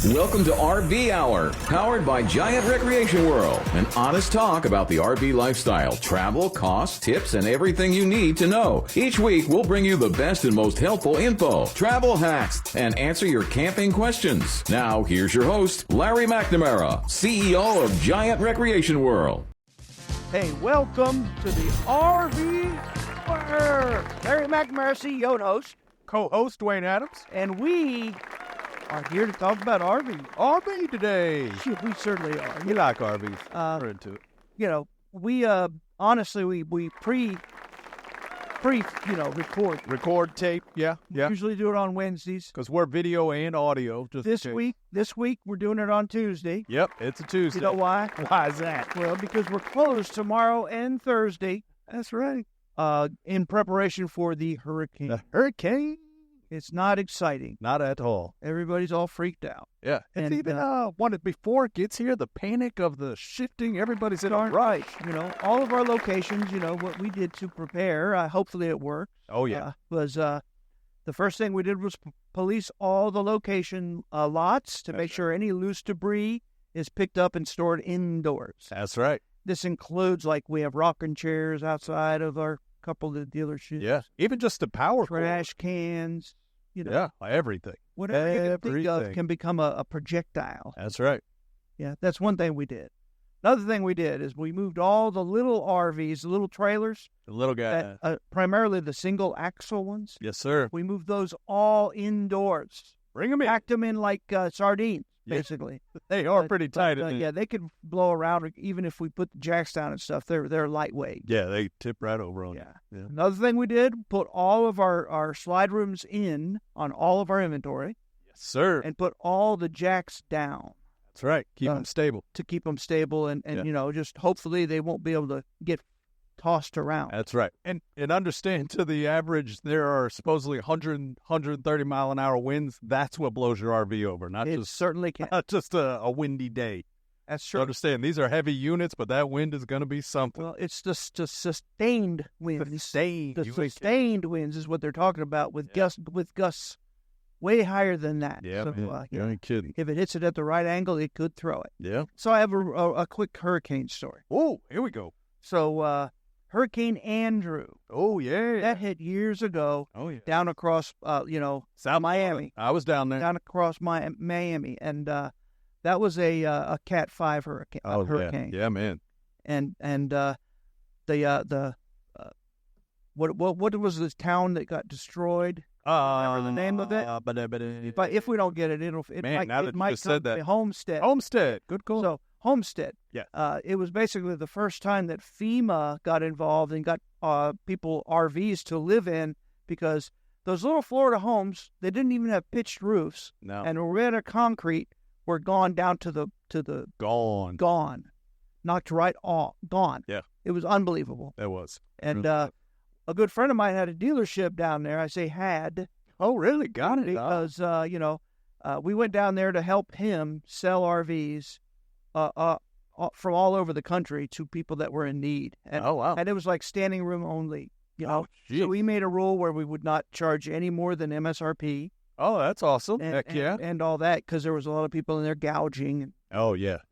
Welcome to RV Hour, powered by Giant Recreation World. An honest talk about the RV lifestyle, travel, costs, tips, and everything you need to know. Each week, we'll bring you the best and most helpful info, travel hacks, and answer your camping questions. Now, here's your host, Larry McNamara, CEO of Giant Recreation World. Hey, welcome to the RVer. Larry McNamara, CEO and host. Co-host Dwayne Adams. And we are here to talk about RV. RV today. Shit, we certainly are. We like RVs. We're into it. You know, we honestly we record. Record tape. Yeah. Usually do it on Wednesdays. Because we're video and audio. This week we're doing it on Tuesday. Yep, it's a Tuesday. You know why? Why is that? Well, because we're closed tomorrow and Thursday. That's right. In preparation for the hurricane. The hurricane? It's not exciting. Not at all. Everybody's all freaked out. Yeah. It's even before it gets here, the panic of the shifting, everybody's in our right. You know, all of our locations, you know, what we did to prepare, hopefully it worked. Oh, yeah. The first thing we did was police all the location lots to make sure any loose debris is picked up and stored indoors. That's right. This includes, like, we have rocking chairs outside of our couple of the dealerships. Yeah. Even just the power trash cans. You know, yeah, everything. Whatever you can think of can become a projectile. That's right. Yeah, that's one thing we did. Another thing we did is we moved all the little RVs, the little trailers. The little guy. Primarily the single axle ones. Yes, sir. We moved those all indoors. Bring them in. Packed them in like sardines, basically. They are pretty tight. Yeah, they could blow around even if we put the jacks down and stuff. They're lightweight. Yeah, they tip right over on you. Yeah. Another thing we did, put all of our slide rooms in on all of our inventory. Yes, sir. And put all the jacks down. That's right. Keep them stable. To keep them stable and you know, just hopefully they won't be able to get tossed around. That's right. And understand, to the average, there are supposedly 130 mile an hour winds. That's what blows your RV over. Certainly can. Not just a windy day. That's true. So understand, these are heavy units, but that wind is going to be something. Well, it's just sustained winds. Sustained winds is what they're talking about with gusts way higher than that. Yeah, so, you ain't kidding. If it hits it at the right angle, it could throw it. Yeah. So I have a quick hurricane story. Oh, here we go. So Hurricane Andrew. Oh, yeah. That hit years ago. Oh, yeah. Down across, South Miami. I was down there. Down across Miami. And that was a Cat 5 hurricane. Hurricane. Yeah, man. And what was this town that got destroyed? Remember the name of it? But if we don't get it, it might come to Homestead. Homestead. Good call. So Homestead. Yeah. It was basically the first time that FEMA got involved and got people RVs to live in, because those little Florida homes, they didn't even have pitched roofs. No. And were made of concrete, were gone down to the gone. Knocked right off. Gone. Yeah. It was unbelievable. It was. And a good friend of mine had a dealership down there. I say had. Oh, really? Got it. Because, we went down there to help him sell RVs from all over the country to people that were in need. And, oh, wow. And it was like standing room only. Oh, so we made a rule where we would not charge any more than MSRP. Oh, that's awesome. Heck yeah. And all that, because there was a lot of people in there gouging. And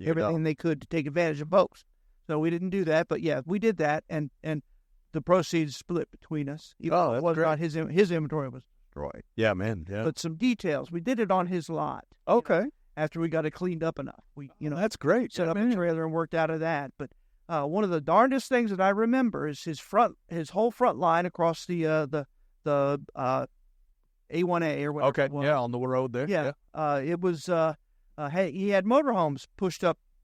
everything they could to take advantage of folks. So we didn't do that. But, yeah, we did that. And the proceeds split between us. Oh, that's great. Not his inventory was destroyed. Yeah, man. Yeah. But some details. We did it on his lot. Okay. After we got it cleaned up enough, that's great. Set up a trailer and worked out of that. But one of the darndest things that I remember is his whole front line across the A1A or whatever. Okay. Yeah, on the road there. Yeah. It was. He had motorhomes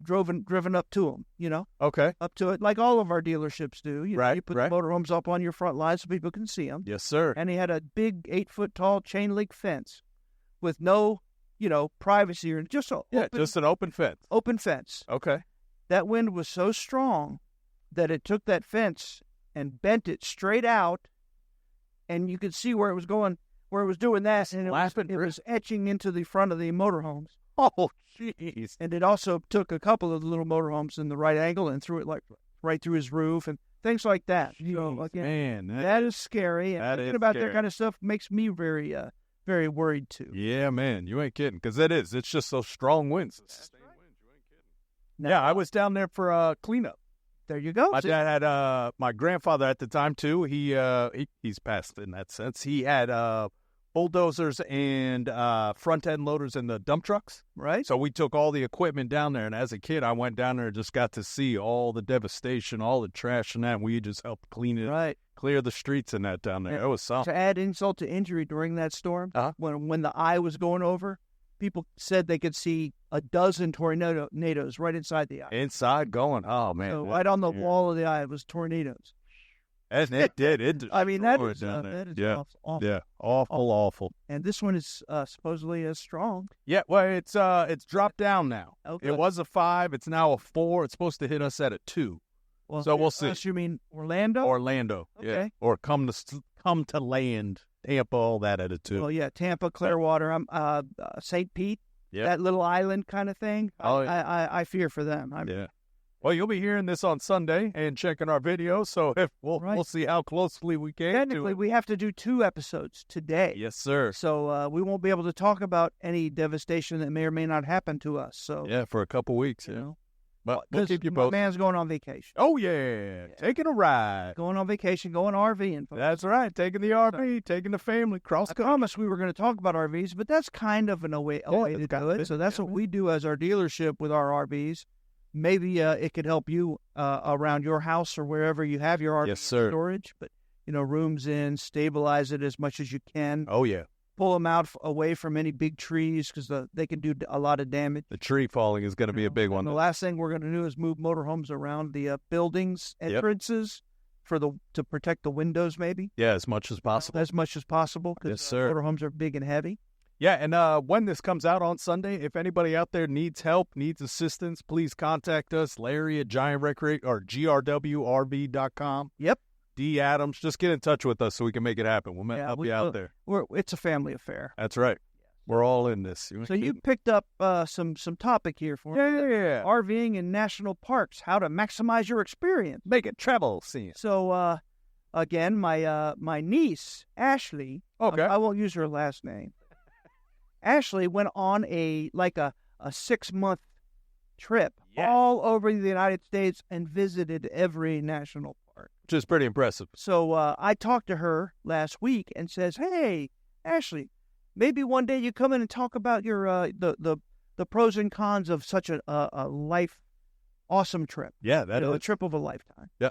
driven up to him, Okay. Up to it, like all of our dealerships do. You put the motorhomes up on your front line so people can see them. Yes, sir. And he had a big 8-foot tall chain link fence with no, privacy or just an open fence. Open fence. Okay. That wind was so strong that it took that fence and bent it straight out, and you could see where it was going, where it was doing that, and it was etching into the front of the motorhomes. Oh, jeez. And it also took a couple of the little motorhomes in the right angle and threw it like right through his roof and things like that. Jeez, so, again, man, that is scary. And thinking about scary. that kind of stuff makes me very very worried too. Yeah, man, you ain't kidding. Because it is. It's just those strong winds. It's sustained winds. You ain't kidding. Now, I was down there for cleanup. there you go. My dad had my grandfather at the time too. He's passed in that sense. He had bulldozers and front end loaders in the dump trucks. Right. So we took all the equipment down there, and as a kid, I went down there and just got to see all the devastation, all the trash and that. And we just helped clean it, Right. clear the streets and that down there. Yeah. It was something. To add insult to injury during that storm, when the eye was going over, people said they could see a dozen tornadoes right inside the eye. Inside going, oh man, So right on the wall of the eye was tornadoes. And it did. I mean, that destroyed is, down there. that is Yeah. awful. Yeah, awful. And this one is supposedly as strong. Yeah, well, it's dropped down now. Okay. It was a 5. It's now a 4. It's supposed to hit us at a 2. Well, So we'll see. You mean Orlando? Orlando, yeah, Okay. or come to land, Tampa, all that at a 2. Well, yeah, Tampa, Clearwater, St. Pete, Yeah. that little island kind of thing. Oh, I fear for them. Yeah. Well, you'll be hearing this on Sunday and checking our video, so if we'll see how closely we can. Technically, we have to do 2 episodes today. Yes, sir. So we won't be able to talk about any devastation that may or may not happen to us. So Yeah, for a couple weeks. you Yeah. know, But we'll keep you my posted. man's going on vacation. Oh yeah, taking a ride. Going on vacation, going RVing. Folks. That's right. Taking the RV, taking the family cross I country. promised we were going to talk about RVs, but that's kind of a way to do it. So that's what we do as our dealership with our RVs. Maybe it could help you around your house or wherever you have your RV Yes, sir. storage. But, rooms in, stabilize it as much as you can. Oh yeah, Pull them out away from any big trees because they can do a lot of damage. the tree falling is going to be a big And one. the last thing we're going to do is move motorhomes around the buildings, entrances, to protect the windows maybe. Yeah, as much as possible. As much as possible because Yes, sir. motorhomes are big and heavy. Yeah, and when this comes out on Sunday, if anybody out there needs help, needs assistance, please contact us, Larry at GrWRV.com. Yep. D. Adams, just get in touch with us so we can make it happen. We'll help you out there. It's a family affair. That's right. We're all in this. So you picked up some topic here for me. Yeah. RVing in national parks, how to maximize your experience. Make it travel scene. So, again, my niece, Ashley, Okay. I won't use her last name. Ashley went on a 6-month trip all over the United States and visited every national park. Which is pretty impressive. So I talked to her last week and says, "Hey, Ashley, maybe one day you come in and talk about your the pros and cons of such a life awesome trip. Yeah, that is. A trip of a lifetime." Yeah.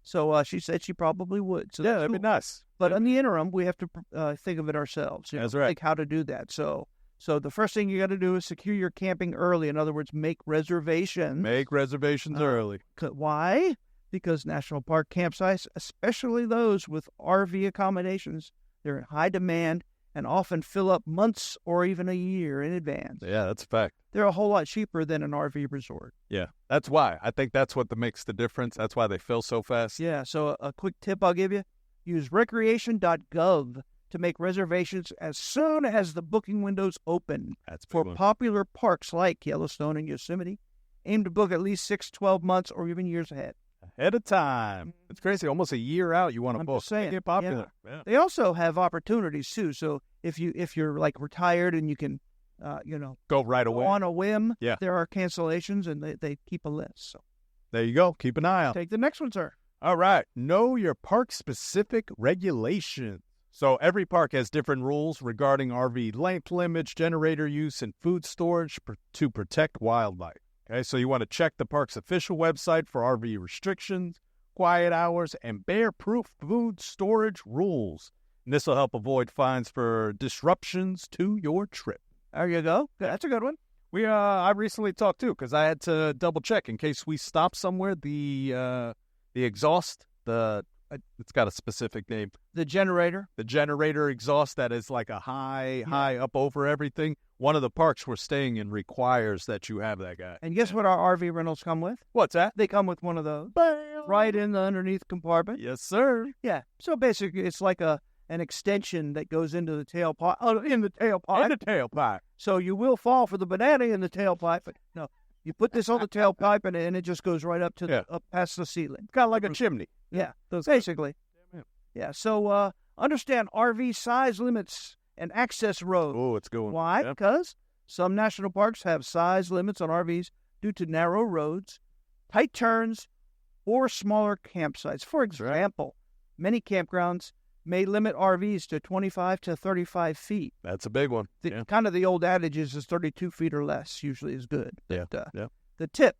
So she said she probably would. So Yeah, that's that'd be cool. nice. But in the interim, we have to think of it ourselves. That's right. Think how to do that. So the first thing you got to do is secure your camping early. In other words, make reservations. Make reservations early. Why? Because national park campsites, especially those with RV accommodations, they're in high demand and often fill up months or even a year in advance. Yeah, that's a fact. They're a whole lot cheaper than an RV resort. Yeah, that's why. I think that's what makes the difference. That's why they fill so fast. Yeah, so a quick tip I'll give you. Use recreation.gov to make reservations as soon as the booking windows open. That's a For big one. popular parks like Yellowstone and Yosemite. Aim to book at least 6, 12 months or even years ahead. Ahead of time. It's crazy. Almost a year out you want to I'm book. just saying, Make it popular. Yeah. They also have opportunities too. So if you're like retired and you can, Go right go away. on a whim, Yeah. there are cancellations and they keep a list. So There you go. Keep an eye out. take the next one, sir. All right. Know your park-specific regulations. So every park has different rules regarding RV length limits, generator use, and food storage to protect wildlife. Okay, so you want to check the park's official website for RV restrictions, quiet hours, and bear-proof food storage rules. And this will help avoid fines for disruptions to your trip. There you go. That's a good one. I recently talked too because I had to double check in case we stop somewhere. The exhaust, it's got a specific name. The generator. The generator exhaust that is like a high up over everything. One of the parks we're staying in requires that you have that guy. And guess what our RV rentals come with? What's that? They come with one of those. Right in the underneath compartment. Yes, sir. Yeah. So basically, it's like an extension that goes into the tailpipe. In the tailpipe. And the tailpipe. So you will fall for the banana in the tailpipe. But no, you put this on the tailpipe and it just goes right up to up past the ceiling. Kind of like a chimney. Yeah, basically. Yeah. So understand RV size limits and access roads. Oh, it's going. Why? Yeah. Because some national parks have size limits on RVs due to narrow roads, tight turns, or smaller campsites. For example, many campgrounds may limit RVs to 25 to 35 feet. That's a big one. Kind of the old adage is 32 feet or less usually is good. Yeah. But, Yeah. The tip,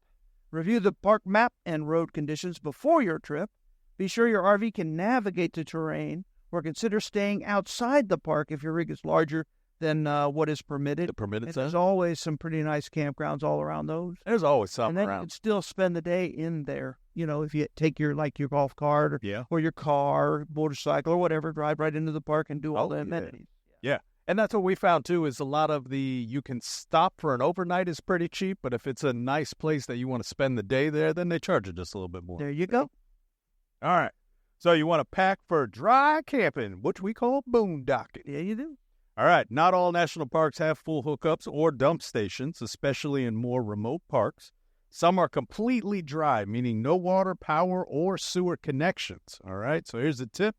review the park map and road conditions before your trip. Be sure your RV can navigate the terrain, or consider staying outside the park if your rig is larger than what is permitted. The permitted And size? there's always some pretty nice campgrounds all around those. There's always And something then you around. can still spend the day in there. You know, if you take your golf cart or your car, or motorcycle or whatever, drive right into the park and do all the amenities. Yeah. And that's what we found, too, is a lot of you can stop for an overnight is pretty cheap, but if it's a nice place that you want to spend the day there, then they charge you just a little bit more. There you go. All right. So you want to pack for dry camping, which we call boondocking. Yeah, you do. All right. Not all national parks have full hookups or dump stations, especially in more remote parks. Some are completely dry, meaning no water, power, or sewer connections. All right. So here's a tip.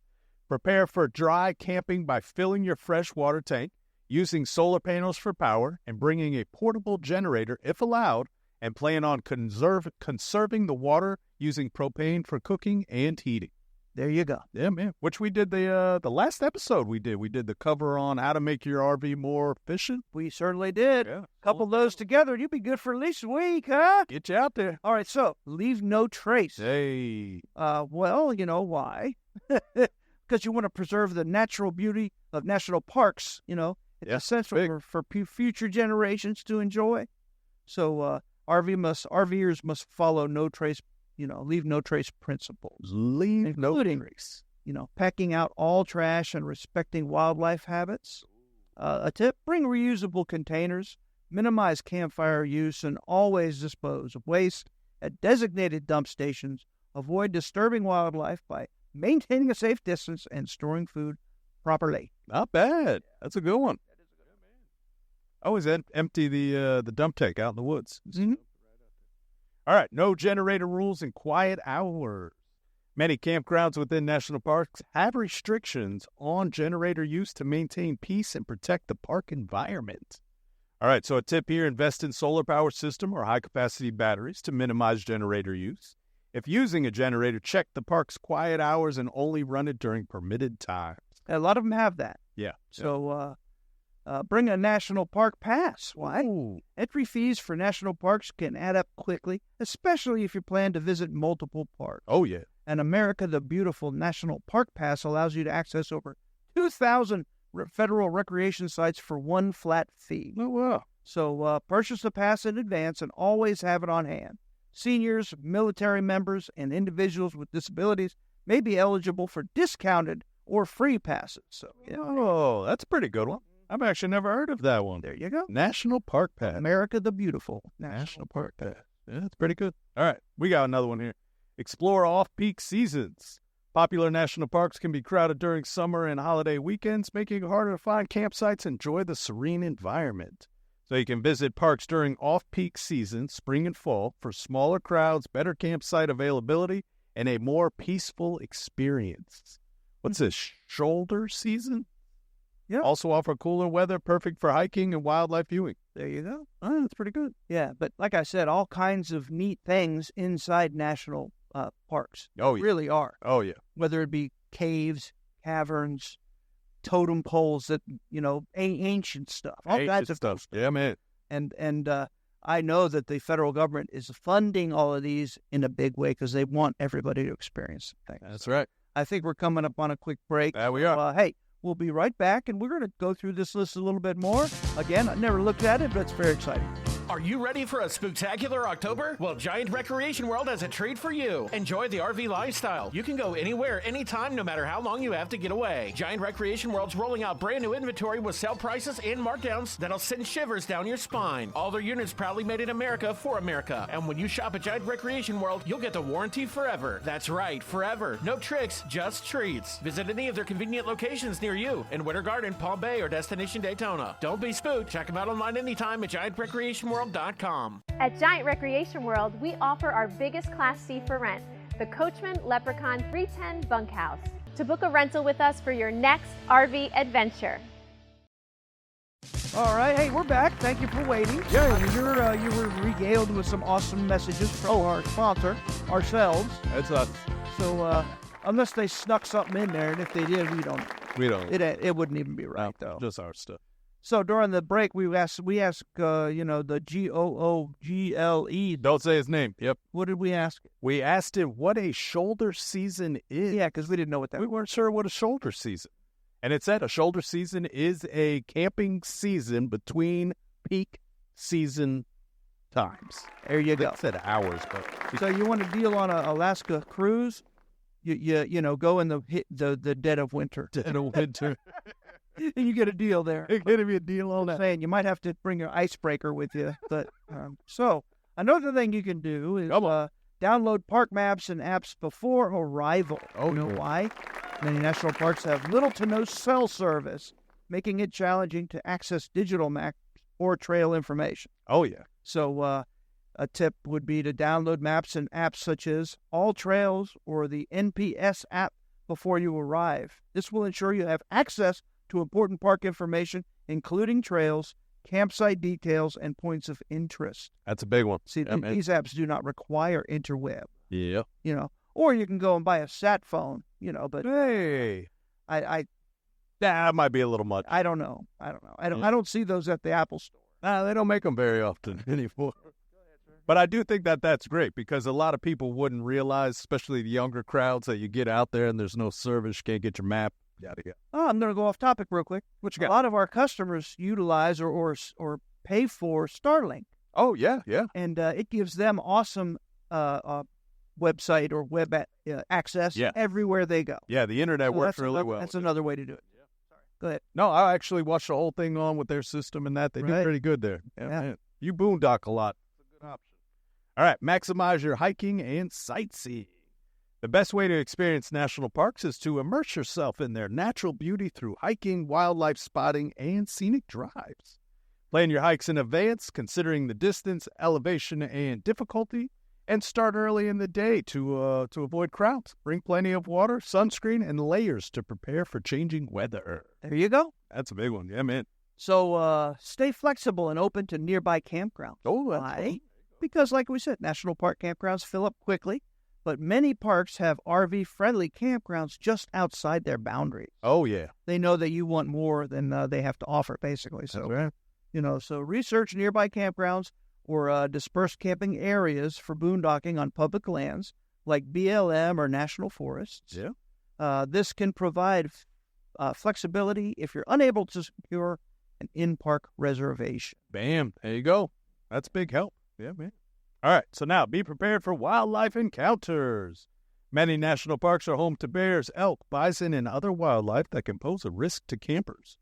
Prepare for dry camping by filling your fresh water tank, using solar panels for power, and bringing a portable generator if allowed, and plan on conserving the water using propane for cooking and heating. There you go. Yeah, man. Which we did the last episode we did. We did the cover on how to make your RV more efficient. We certainly did. Yeah. Couple those together, and you'd be good for at least a week, huh? Get you out there. All right, so leave no trace. Hey. Well, you know why? Because you want to preserve the natural beauty of national parks. You know, it's essential for future generations to enjoy. So RVers must follow no trace. Leave no trace principles. Leave no trace. Packing out all trash and respecting wildlife habits. A tip, bring reusable containers, minimize campfire use, and always dispose of waste at designated dump stations. Avoid disturbing wildlife by maintaining a safe distance and storing food properly. Not bad. That's a good one. Always empty the dump tank out in the woods. Mm-hmm. All right, no generator rules and quiet hours. Many campgrounds within national parks have restrictions on generator use to maintain peace and protect the park environment. All right, so a tip here, invest in solar power system or high-capacity batteries to minimize generator use. If using a generator, check the park's quiet hours and only run it during permitted times. A lot of them have that. Yeah. So bring a national park pass. Why? Ooh. Entry fees for national parks can add up quickly, especially if you plan to visit multiple parks. Oh, yeah. And America the Beautiful National Park Pass allows you to access over 2,000 federal recreation sites for one flat fee. Oh, wow. So purchase the pass in advance and always have it on hand. Seniors, military members, and individuals with disabilities may be eligible for discounted or free passes. So, Oh, that's a pretty good one. I've actually never heard of that one. There you go. National Park Pass. America the Beautiful. National Park Pass. Yeah, that's pretty good. All right, we got another one here. Explore off-peak seasons. Popular national parks can be crowded during summer and holiday weekends, making it harder to find campsites and enjoy the serene environment. So you can visit parks during off-peak seasons, spring and fall, for smaller crowds, better campsite availability, and a more peaceful experience. What's this, shoulder season? Yeah. Also offer cooler weather, perfect for hiking and wildlife viewing. There you go. Oh, that's pretty good. Yeah, but like I said, all kinds of neat things inside national parks. Oh, yeah. Really are. Oh, yeah. Whether it be caves, caverns, totem poles that, ancient stuff. All kinds of stuff. Yeah, man. And I know that the federal government is funding all of these in a big way because they want everybody to experience things. That's right. I think we're coming up on a quick break. There we are. Hey, we'll be right back, and we're going to go through this list a little bit more. Again, I never looked at it, but it's very exciting. Are you ready for a spooktacular October? Well, Giant Recreation World has a treat for you. Enjoy the RV lifestyle. You can go anywhere, anytime, no matter how long you have to get away. Giant Recreation World's rolling out brand new inventory with sale prices and markdowns that'll send shivers down your spine. All their units proudly made in America for America. And when you shop at Giant Recreation World, you'll get the warranty forever. That's right, forever. No tricks, just treats. Visit any of their convenient locations near you in Winter Garden, Palm Bay, or Destination Daytona. Don't be spooked. Check them out online anytime at GiantRecreationWorld.com. At Giant Recreation World, we offer our biggest Class C for rent, the Coachman Leprechaun 310 Bunkhouse. To book a rental with us for your next RV adventure, All right, hey, we're back. Thank you for waiting. Yeah, you were regaled with some awesome messages from our sponsor, ourselves. That's us. So unless they snuck something in there, and if they did, we don't. It wouldn't even be right though. Just our stuff. So during the break, we asked the GOOGLE. Don't say his name. Yep. What did we ask? We asked him what a shoulder season is. Yeah, because we didn't know what that We was. weren't sure what a shoulder season. And it said a shoulder season is a camping season between peak season times. There you go. It said hours, but So you want a deal on an Alaska cruise? You go in the dead of winter. dead of winter. And you get a deal there. It's going to be a deal on that. Saying you might have to bring your icebreaker with you. But so another thing you can do is download park maps and apps before arrival. Oh, you know yeah. why? Many national parks have little to no cell service, making it challenging to access digital maps or trail information. Oh, yeah. So a tip would be to download maps and apps such as All Trails or the NPS app before you arrive. This will ensure you have access to important park information, including trails, campsite details, and points of interest. That's a big one. See, these apps do not require interweb, Yeah. or you can go and buy a sat phone, but Hey. That might be a little much. I don't know. I don't see those at the Apple Store. Nah, they don't make them very often anymore. But I do think that that's great because a lot of people wouldn't realize, especially the younger crowds, that you get out there and there's no service, you can't get your map, yada yada. Oh, I'm going to go off topic real quick. What you got? A lot of our customers utilize or pay for Starlink, Oh, yeah. and it gives them awesome website or web access everywhere they go. Yeah, the internet So works really well. That's another way to do it. Yeah. Sorry. Go ahead. No, I actually watched the whole thing on with their system and that. They do Right. pretty good there. Yeah. Man. You boondock a lot. It's a good option. All right, maximize your hiking and sightseeing. The best way to experience national parks is to immerse yourself in their natural beauty through hiking, wildlife spotting, and scenic drives. Plan your hikes in advance, considering the distance, elevation, and difficulty, and start early in the day to avoid crowds. Bring plenty of water, sunscreen, and layers to prepare for changing weather. There you go. That's a big one. Yeah, man. So stay flexible and open to nearby campgrounds. Oh, that's Why? cool. Because, like we said, national park campgrounds fill up quickly, but many parks have RV-friendly campgrounds just outside their boundaries. Oh, yeah. They know that you want more than they have to offer, basically. So, That's right. So research nearby campgrounds or dispersed camping areas for boondocking on public lands like BLM or national forests. Yeah. This can provide flexibility if you're unable to secure an in-park reservation. Bam. There you go. That's big help. Yeah, man. All right. So now be prepared for wildlife encounters. Many national parks are home to bears, elk, bison, and other wildlife that can pose a risk to campers.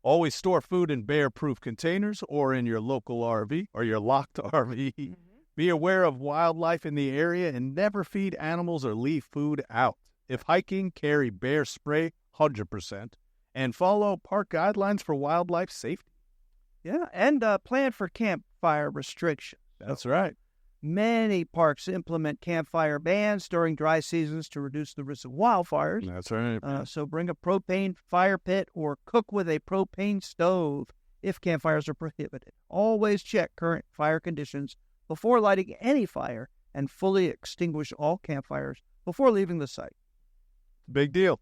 Always store food in bear-proof containers or in your local RV or your locked RV. Mm-hmm. Be aware of wildlife in the area and never feed animals or leave food out. If hiking, carry bear spray 100%. And follow park guidelines for wildlife safety. Yeah, and plan for campfire restrictions. That's right. Many parks implement campfire bans during dry seasons to reduce the risk of wildfires. That's right. So bring a propane fire pit or cook with a propane stove if campfires are prohibited. Always check current fire conditions before lighting any fire and fully extinguish all campfires before leaving the site. Big deal.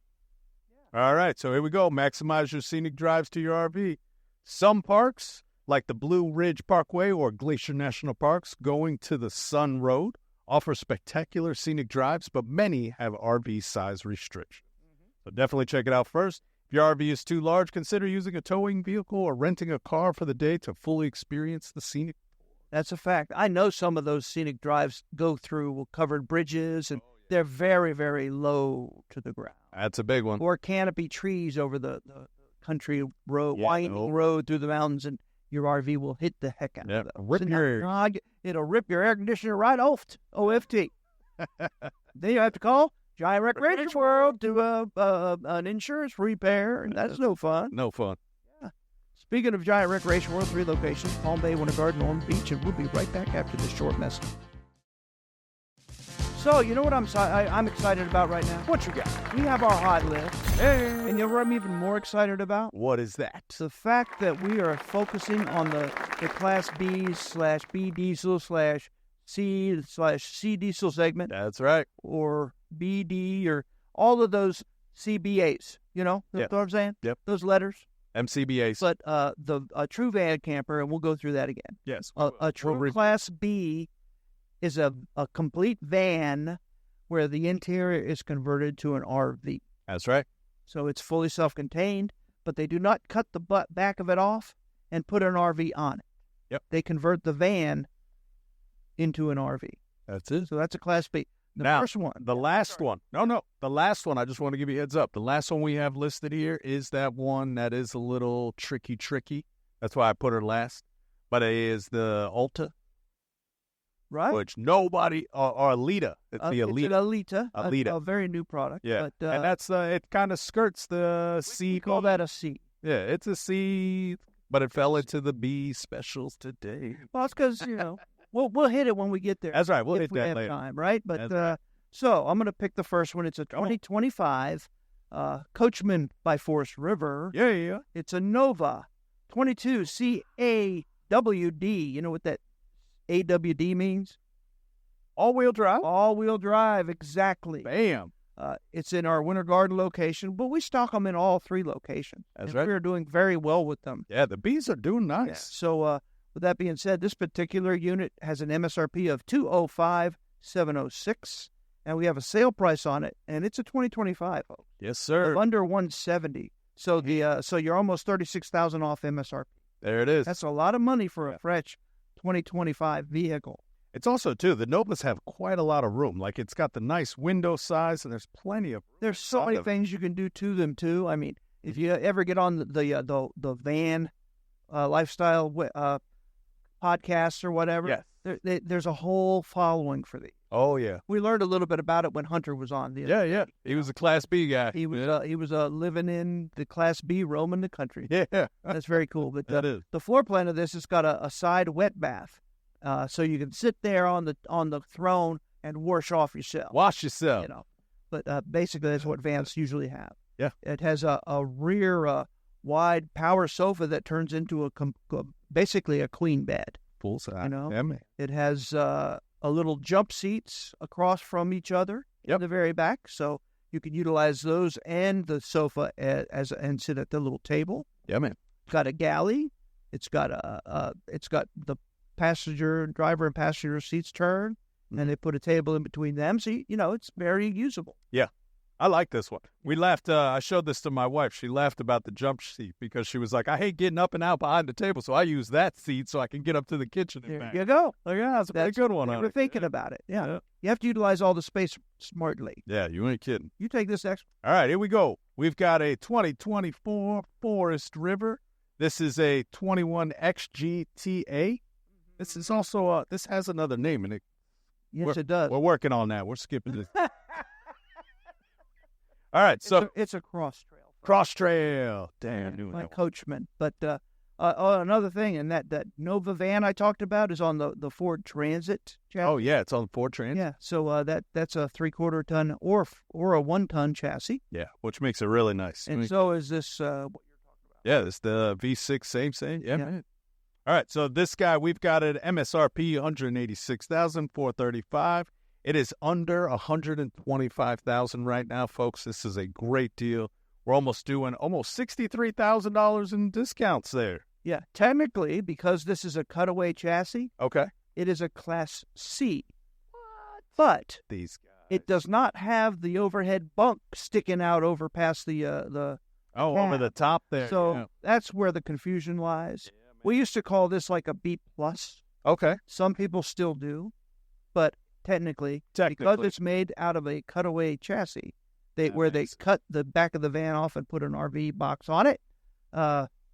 All right, so here we go. Maximize your scenic drives to your RV. Some parks, like the Blue Ridge Parkway or Glacier National Parks, going to the Sun Road, offer spectacular scenic drives, but many have RV size restrictions. So definitely check it out first. If your RV is too large, consider using a towing vehicle or renting a car for the day to fully experience the scenic. That's a fact. I know some of those scenic drives go through covered bridges, and they're very, very low to the ground. That's a big one. Or canopy trees over the country road, winding road through the mountains, and your RV will hit the heck out of those. It'll rip your air conditioner right off OFT. Then you have to call Giant Recreation World to an insurance repair, and that's no fun. No fun. Yeah. Speaking of Giant Recreation World, 3 locations, Palm Bay, Winter Garden, Orm Beach, and we'll be right back after this short message. So, you know what I'm excited about right now? What you got? We have our hot list. Hey. And you know what I'm even more excited about? What is that? The fact that we are focusing on the Class B/B diesel/C/C diesel segment, That's right. or BD, or all of those CBAs. You know what I'm saying? Yep. Those letters. MCBAs. But a true van camper, and we'll go through that again. Yes. A true Class B is a complete van where the interior is converted to an RV. That's right. So it's fully self-contained, but they do not cut the back of it off and put an RV on it. Yep. They convert the van into an RV. That's it. So that's a Class B. The first one. The last one. No. The last one, I just want to give you a heads up. The last one we have listed here is that one that is a little tricky. That's why I put her last. But it is the Alta. Right. Which nobody, or Alita. It's the Alita. It's an Alita. A very new product. Yeah. But, and that's, it kind of skirts the C. We call that a C. Yeah, it's a C, but it fell into the B specials today. Well, it's because, we'll hit it when we get there. That's right. We'll hit that have later. Time, right? But right. So I'm going to pick the first one. It's a 2025 Coachman by Forest River. Yeah. It's a Nova 22 CAWD. You know what that AWD means? All-wheel drive? All-wheel drive, exactly. Bam. It's in our Winter Garden location, but we stock them in all three locations. That's and right. We're doing very well with them. Yeah, the Bs are doing nice. Yeah. So with that being said, this particular unit has an MSRP of $205,706, and we have a sale price on it, and it's a 2025. Yes, sir. Of under $170. So so you're almost $36,000 off MSRP. There it is. That's a lot of money for a fresh 2025 vehicle. It's also, too, the Novas have quite a lot of room. Like, it's got the nice window size, and there's plenty of room. There's so many things you can do to them, too. I mean, if you ever get on the van lifestyle podcasts or whatever, there's a whole following for these. Oh, yeah. We learned a little bit about it when Hunter was on. Yeah. He was a Class B guy. He was living in the Class B, roaming the country. Yeah. That's very cool. But that is. The floor plan of this has got a side wet bath. So you can sit there on the throne and wash yourself. But basically that's what vans usually have. Yeah. It has a rear wide power sofa that turns into basically a queen bed. Full size. Yeah, man. It has a little jump seats across from each other in the very back, so you can utilize those and the sofa and sit at the little table. Yeah, man. It's got a galley. It's got the driver and passenger seats turn, and they put a table in between them, so it's very usable. Yeah. I like this one. We laughed. I showed this to my wife. She laughed about the jump seat because she was like, I hate getting up and out behind the table, so I use that seat so I can get up to the kitchen and back. There you go. Oh, yeah, that's a pretty good one. We're thinking about it. Yeah. You have to utilize all the space smartly. Yeah, you ain't kidding. You take this next. All right, here we go. We've got a 2024 Forest River. This is a 21 XGTA. This is also this has another name in it. Yes, it does. We're working on that. We're skipping this. All right, so it's a cross trail. Cross trail. Damn, my Coachman. But another thing, and that Nova van I talked about is on the Ford Transit chassis. Oh yeah, it's on the Ford Transit. Yeah, so that's a 3/4 ton or a 1 ton chassis. Yeah, which makes it really nice. And so is this what you're talking about? Yeah, it's the V6, same. Yeah, man. All right, so this guy, we've got an MSRP $186,435. It is under $125,000 right now, folks. This is a great deal. We're almost doing almost $63,000 in discounts there. Yeah, technically, because this is a cutaway chassis, okay, it is a Class C. But these guys, it does not have the overhead bunk sticking out over past the over the top there. So that's where the confusion lies. Yeah, we used to call this like a B+. Okay. Some people still do, but technically, because it's made out of a cutaway chassis, they cut the back of the van off and put an RV box on it.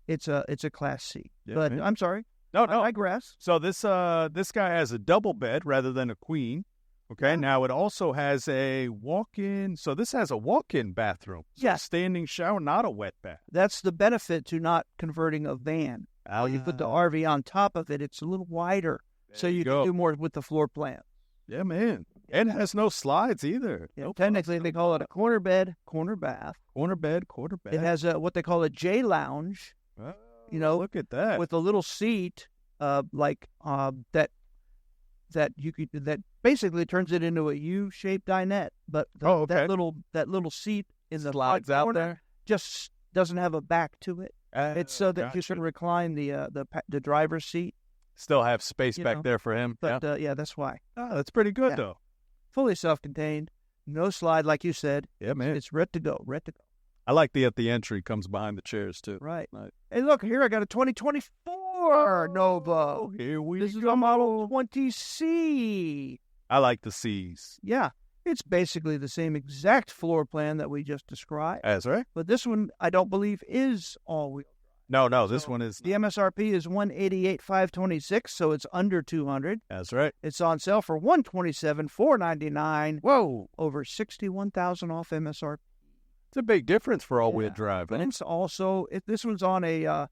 It's a Class C. Yeah, but man. I'm sorry. No, I digress. So this guy has a double bed rather than a queen. Okay. Yeah. Now it also has a walk-in. So this has a walk-in bathroom. So standing shower, not a wet bath. That's the benefit to not converting a van. When you put the RV on top of it, it's a little wider, so you can do more with the floor plan. Yeah, man. And it has no slides either. Yeah, No technically, plus. they call it a corner bed, corner bath. Corner bed, quarter bed. It has what they call a J lounge. Oh, Look at that. with a little seat, that basically turns it into a U-shaped dinette. But that little seat in the slides out corner there. just doesn't have a back to it. It's so that you can recline the driver's seat. Still have space back there for him. But that's why. Oh, that's pretty good though. Fully self-contained, no slide, like you said. Yeah, man. It's ready to go. I like at the entry comes behind the chairs too. Right. Nice. Hey, look here! I got a 2024 Nova. Here we This go. is a Model 20C. I like the C's. Yeah, it's basically the same exact floor plan that we just described. That's right. But this one, I don't believe, is all-wheel. No, this one is. The MSRP is $188,526, so it's under $200. That's right. It's on sale for $127,499. Whoa, Over $61,000 off MSRP. it's a big difference for all-wheel drive. But Huh? it's also this one's on a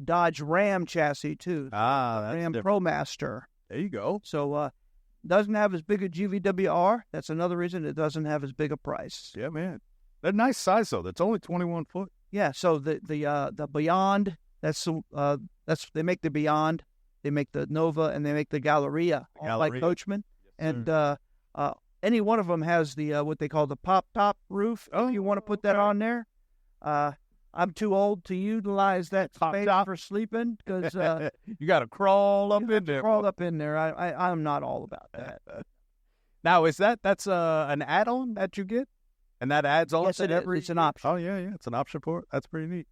Dodge Ram chassis too. That's Ram different. ProMaster. There you go. So doesn't have as big a GVWR. That's another reason it doesn't have as big a price. Yeah, man. They're nice size though. That's only 21 foot. Yeah. So the Beyond. That's they make the Beyond. They make the Nova and they make the Galleria. All like Coachman. Yes, and any one of them has the what they call the pop top roof. If you want to put that on there. I'm too old to utilize that space for sleeping because you got to crawl up in there. Crawl up in there. I'm not all about that. Now, that's an add-on that you get, and that adds on? Yes, to it is. It's an option. Oh yeah, it's an option for it. That's pretty neat.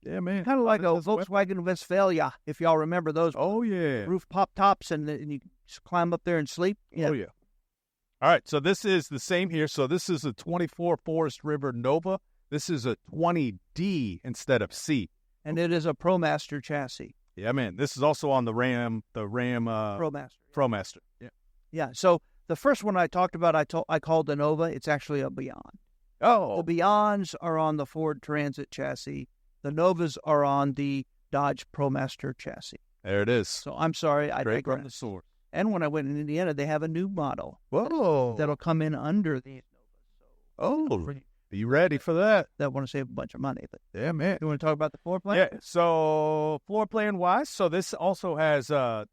Yeah, man. Kind of like a Volkswagen Westphalia, if y'all remember those. Oh yeah, roof pop tops, and you just climb up there and sleep. Yeah. Oh yeah. All right, so this is the same here. So this is a 24 Forest River Nova. This is a 20D instead of C. And it is a ProMaster chassis. Yeah, man. This is also on the Ram ProMaster. ProMaster. Yeah. Yeah. So the first one I talked about, I called the Nova. It's actually a Beyond. Oh. The Beyonds are on the Ford Transit chassis. The Novas are on the Dodge ProMaster chassis. There it is. So I'm sorry, I Straight digress. from the source. And when I went in Indiana, they have a new model. Whoa. That'll come in under these Novas. So be ready for that. That want to save a bunch of money. But yeah, man. You want to talk about the floor plan? Yeah. So floor plan wise, so this also has a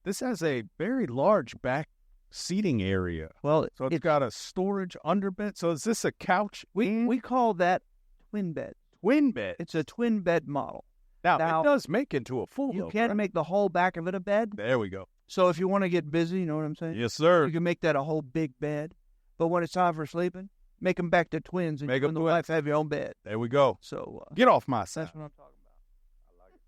very large back seating area. Well, so it's got a storage underbed. So is this a couch? We call that twin bed. Twin bed. It's a twin bed model. Now it does make into a full. You can't make the whole back of it a bed. There we go. So if you want to get busy, you know what I'm saying? Yes, sir. You can make that a whole big bed. But when it's time for sleeping, make them back to twins and make you and the wife have your own bed. There we go. So get off my side. That's what I'm talking about. I like it.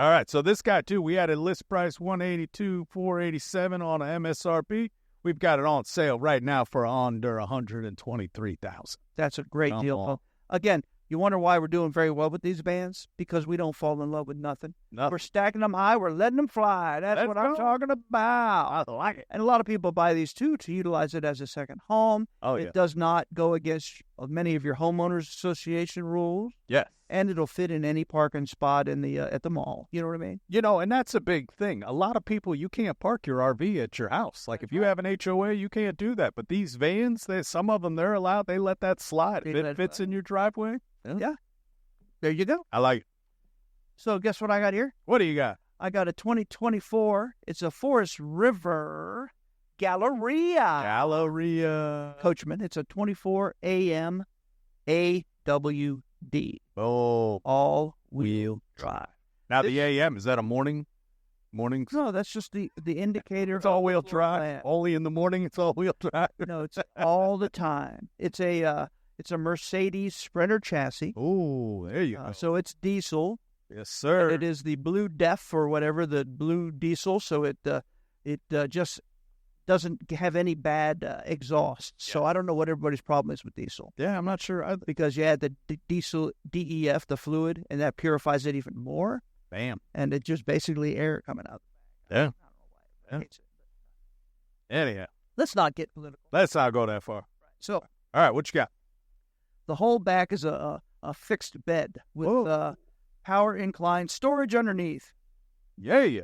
All right, so this guy too, we had a list price $182,487 on a MSRP. We've got it on sale right now for under $123,000. That's a great deal. Again, you wonder why we're doing very well with these bands? Because we don't fall in love with nothing. We're stacking them high. We're letting them fly. That's what I'm talking about. I like it. And a lot of people buy these, too, to utilize it as a second home. Oh, yeah. It does not go against many of your homeowners association rules. Yes. And it'll fit in any parking spot in the at the mall. You know what I mean? You know, and that's a big thing. A lot of people, you can't park your RV at your house. Like if you have an HOA, you can't do that. But these vans, some of them, they're allowed. They let that slide. If it fits in your driveway. Yeah. There you go. I like it. So guess what I got here? What do you got? I got a 2024. It's a Forest River Galleria. Coachman. It's a 24 AM AWD. Oh. All-wheel drive. Now the AM, is that a morning? No, that's just the indicator. It's all-wheel drive. Only in the morning it's all-wheel drive. No, it's all the time. It's a Mercedes Sprinter chassis. Oh, there you go. So it's diesel. Yes, sir. And it is the blue DEF or whatever, the blue diesel. So it just doesn't have any bad exhaust. Yes. So I don't know what everybody's problem is with diesel. Yeah, I'm not sure either. Because you add the diesel DEF, the fluid, and that purifies it even more. Bam. And it's just basically air coming out. Yeah. I don't know why. Anyhow. Let's not get political. Let's not go that far. Right. So. All right, what you got? The whole back is a fixed bed with power incline storage underneath. Yeah.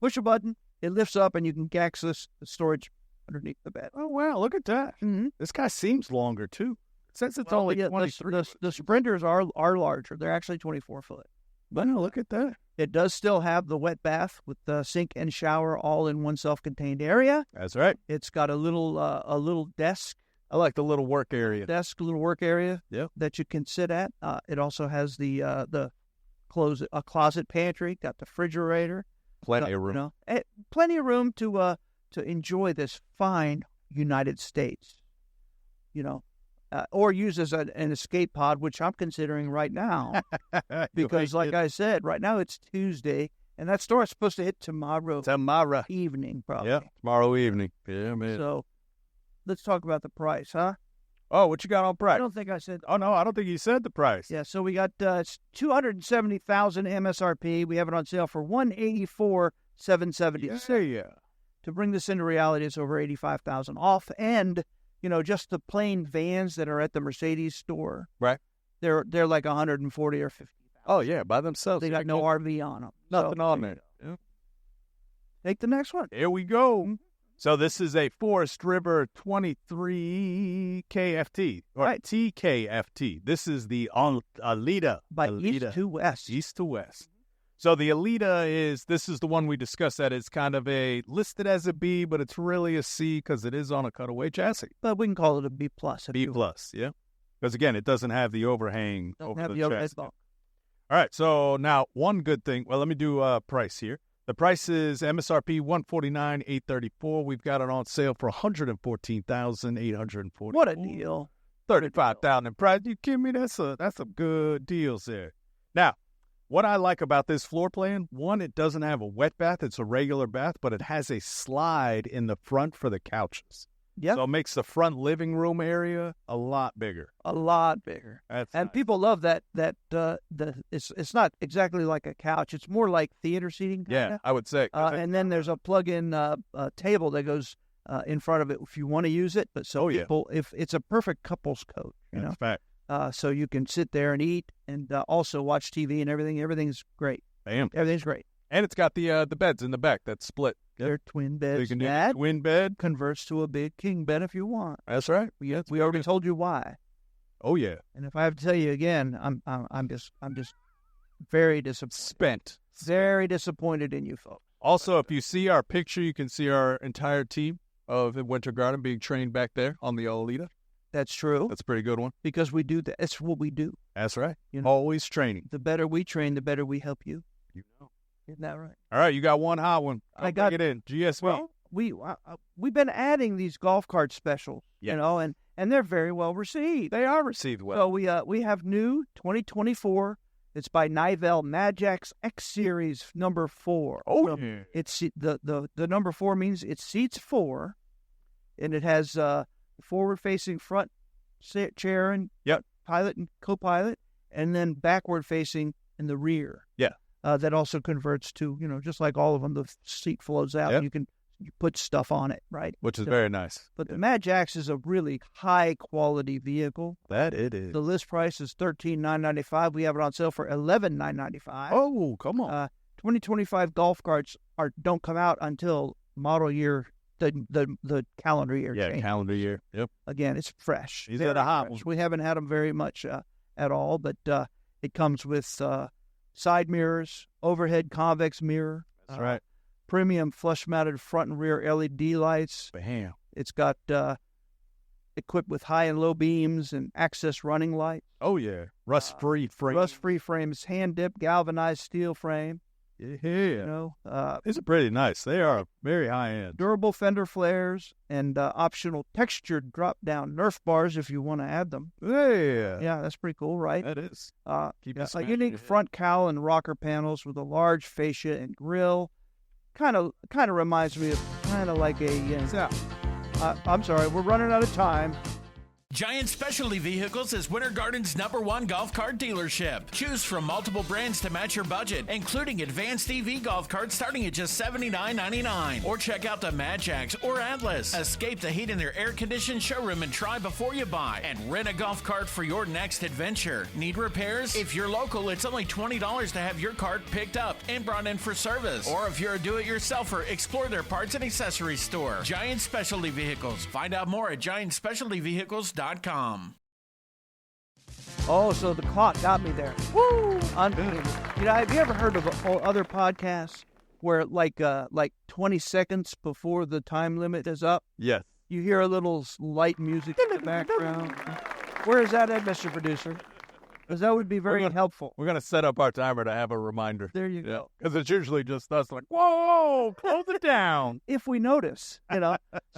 Push a button, it lifts up, and you can access the storage underneath the bed. Oh, wow, look at that. Mm-hmm. This guy seems longer, too. It says it's only 23. The Sprinters are larger. They're actually 24 foot. But no, look at that. It does still have the wet bath with the sink and shower all in one self-contained area. That's right. It's got a little desk. I like the little work area. Little work area. Yep. That you can sit at. It also has a closet pantry. Got the refrigerator. Plenty of room. Plenty of room to enjoy this fine United States. Or use as an escape pod, which I'm considering right now. Because, like I said, right now it's Tuesday, and that store is supposed to hit tomorrow evening, probably. Yeah, tomorrow evening. Yeah, man. So, let's talk about the price, huh? Oh, what you got on price? I don't think I said. Oh, no, I don't think you said the price. Yeah, so we got it's $270,000 MSRP. We have it on sale for $184,770. Yeah. To bring this into reality, it's over $85,000 off, and just the plain vans that are at the Mercedes store. Right. They're like $140,000 or $50,000. Oh, yeah, by themselves. They got no RV on them. Nothing on there. Yeah. Take the next one. Here we go. So this is a Forest River 23 KFT, or right. TKFT. This is the Alita. By Alita. East to West. East to West. So the Alita this is the one we discussed that it's kind of listed as a B, but it's really a C because it is on a cutaway chassis. But we can call it a B+. B+, yeah. Because, again, it doesn't have the overhang over the chassis. All right, so now one good thing. Well, let me do price here. The price is MSRP $149,834. We've got it on sale for $114,840. What a deal! $35,000 in price. You kidding me? That's some good deals there. Now, what I like about this floor plan, one, it doesn't have a wet bath. It's a regular bath, but it has a slide in the front for the couches. Yep. So it makes the front living room area a lot bigger. A lot bigger. That's and nice. People love that it's not exactly like a couch. It's more like theater seating. Yeah, I would say. And then there's a plug-in table that goes in front of it if you want to use it. But people, if it's a perfect couples coach, That's fact. So you can sit there and eat and also watch TV and everything. Everything's great. Bam. Everything's great. And it's got the beds in the back that's split. Yep. They're twin beds. So you can do a twin bed. Converts to a big king bed if you want. That's right. We already told you why. Oh yeah. And if I have to tell you again, I'm just very disappointed. Very disappointed in you folks. Also, if you see our picture, you can see our entire team of the Winter Garden being trained back there on the Alita. That's true. That's a pretty good one. Because we do that. It's what we do. That's right. Always training. The better we train, the better we help you. You know. Isn't that right? All right, you got one hot one. I got it in. GSV. Well, we've been adding these golf cart specials, and they're very well received. They are received well. So we have new 2024. It's by Nivell Madjax X Series number 4. Oh, so yeah. It's the number 4 means it seats 4, and it has forward-facing front chair and pilot and co-pilot, and then backward-facing in the rear. Yeah. That also converts to, just like all of them, the seat flows out. Yep. And you put stuff on it, right? Which is very nice. But the Madjax is a really high-quality vehicle. That it is. The list price is $13,995. We have it on sale for $11,995. Oh, come on. 2025 golf carts don't come out until model year, the calendar year. Yeah, change. calendar year. Yep. Again, it's fresh. These are the hot ones. We haven't had them very much at all, but it comes with side mirrors, overhead convex mirror. That's right. Premium flush-mounted front and rear LED lights. Bam. It's got equipped with high and low beams and access running lights. Oh, yeah. Rust-free frame. Rust-free frames, hand-dipped galvanized steel frame. Yeah. These are pretty nice. They are very high-end. Durable fender flares and optional textured drop-down Nerf bars if you want to add them. Yeah. Yeah, that's pretty cool, right? That is. Keep a unique front cowl and rocker panels with a large fascia and grille. Kind of reminds me of like a. I'm sorry, we're running out of time. Giant Specialty Vehicles is Winter Garden's #1 golf cart dealership. Choose from multiple brands to match your budget, including advanced EV golf carts starting at just $79.99. Or check out the Mad Jacks or Atlas. Escape the heat in their air-conditioned showroom and try before you buy. And rent a golf cart for your next adventure. Need repairs? If you're local, it's only $20 to have your cart picked up and brought in for service. Or if you're a do-it-yourselfer, explore their parts and accessories store. Giant Specialty Vehicles. Find out more at giantspecialtyvehicles.com. Oh, so the clock got me there. Woo! Unbelievable. Have you ever heard of other podcasts where like 20 seconds before the time limit is up, Yes. you hear a little light music in the background? Where is that at, Mr. Producer? Because that would be very helpful. We're going to set up our timer to have a reminder. There you go. Because it's usually just us like, whoa, close it down. If we notice,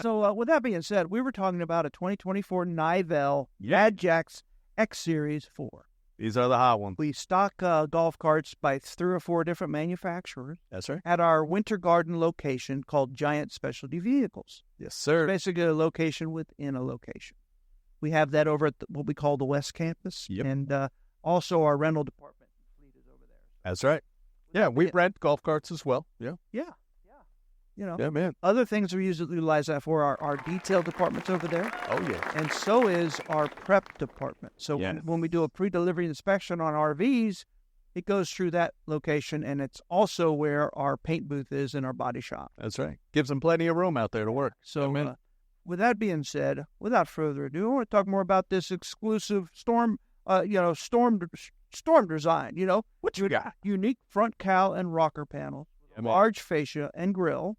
So with that being said, we were talking about a 2024 Nivell Mad Jacks X Series 4. These are the hot ones. We stock golf carts by 3 or 4 different manufacturers. That's right. At our Winter Garden location called Giant Specialty Vehicles. Yes, sir. It's basically a location within a location. We have that over at what we call the West Campus. Yep. And also our rental department fleet is over there. That's right. Yeah, we rent golf carts as well. Yeah. Yeah. Yeah, man. Other things we utilize that for are our detail departments over there. Oh, yeah. And so is our prep department. So Yes. when we do a pre-delivery inspection on RVs, it goes through that location, and it's also where our paint booth is in our body shop. That's right. Gives them plenty of room out there to work. So with that being said, without further ado, I want to talk more about this exclusive storm design. What you got? Unique front cowl and rocker panels, large fascia and grille,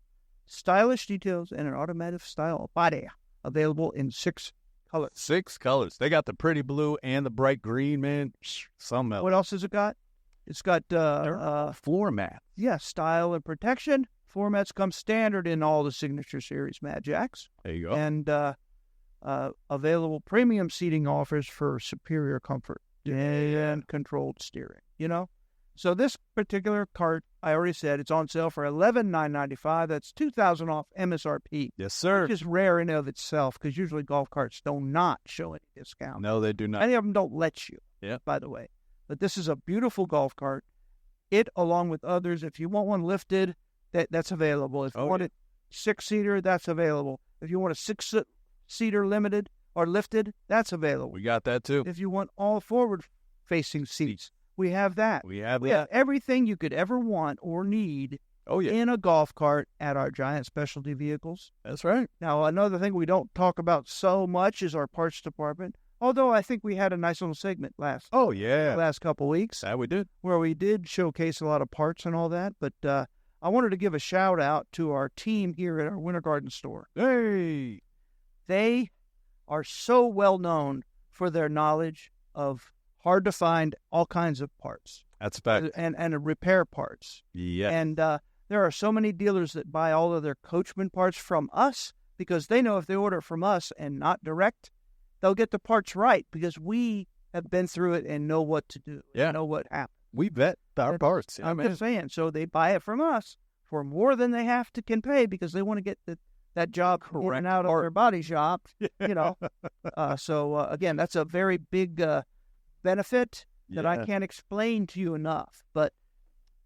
stylish details, and an automotive style body. Available in 6 colors. 6 colors. They got the pretty blue and the bright green, man. Something else. What else has it got? It's got floor mat. Yeah, style and protection. Floor mats come standard in all the Signature Series Mad Jacks. There you go. And available premium seating offers for superior comfort and controlled steering. So this particular cart, I already said, it's on sale for $11,995. That's $2,000 off MSRP. Yes, sir. Which is rare in and of itself, because usually golf carts do not show any discount. No, they do not. Many of them don't let you, by the way. But this is a beautiful golf cart. It, along with others, if you want one lifted, that's available. If you want it 6-seater, that's available. If you want a 6-seater limited or lifted, that's available. We got that, too. If you want all forward-facing seats, we have that. We have everything you could ever want or need in a golf cart at our Giant Specialty Vehicles. That's right. Now, another thing we don't talk about so much is our parts department, although I think we had a nice little segment last couple weeks. That we did. Where we did showcase a lot of parts and all that, but I wanted to give a shout-out to our team here at our Winter Garden store. Hey! They are so well known for their knowledge of hard to find all kinds of parts. That's a fact. And repair parts. Yeah. And there are so many dealers that buy all of their Coachman parts from us because they know if they order from us and not direct, they'll get the parts right because we have been through it and know what to do. Yeah. Know what happened. We vet our parts. I'm just saying. So they buy it from us for more than they can pay because they want to get that job in and out of their body shop. So again, that's a very big benefit that I can't explain to you enough. But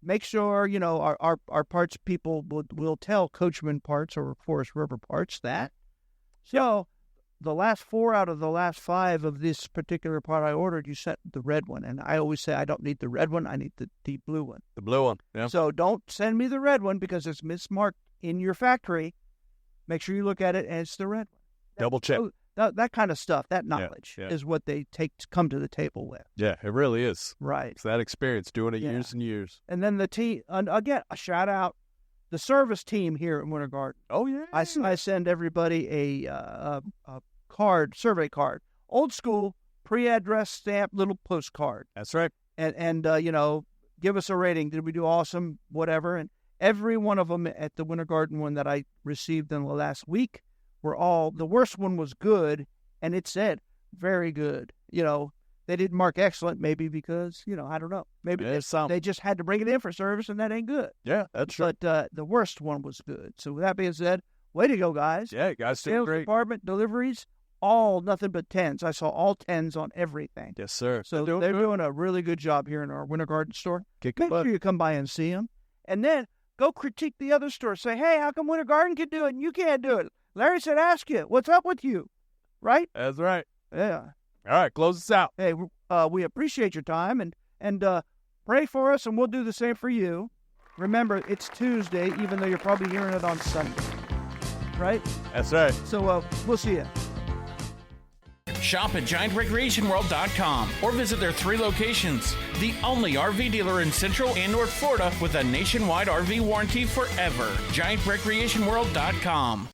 make sure our parts people will tell Coachman Parts or Forest River Parts that. So the last 4 out of the last 5 of this particular part I ordered, you sent the red one, and I always say I don't need the red one, I need the deep blue one. The blue one. Yeah. So don't send me the red one because it's mismarked in your factory. Make sure you look at it and it's the red one. Double check. That kind of stuff, that knowledge is what they come to the table with. Yeah, it really is. Right. It's that experience, doing it years and years. And then the team, again, a shout out, the service team here at Winter Garden. Oh, yeah. I send everybody a survey card, old school, pre-address stamp little postcard. That's right. And give us a rating. Did we do awesome? Whatever. And every one of them at the Winter Garden one that I received in the last week were all, the worst one was good, and it said very good. They didn't mark excellent, maybe because, I don't know. Maybe they just had to bring it in for service, and that ain't good. Yeah, that's true. But the worst one was good. So with that being said, way to go, guys. Yeah, guys did Sales great. department, deliveries, all nothing but 10s. I saw all 10s on everything. Yes, sir. So they're doing a really good job here in our Winter Garden store. Make sure you come by and see them. And then go critique the other store. Say, hey, how come Winter Garden can do it and you can't do it? Larry said, ask you, what's up with you? Right? That's right. Yeah. All right, close us out. Hey, we appreciate your time and pray for us, and we'll do the same for you. Remember, it's Tuesday, even though you're probably hearing it on Sunday. Right? That's right. So we'll see you. Shop at GiantRecreationWorld.com or visit their 3 locations. The only RV dealer in Central and North Florida with a nationwide RV warranty forever. GiantRecreationWorld.com.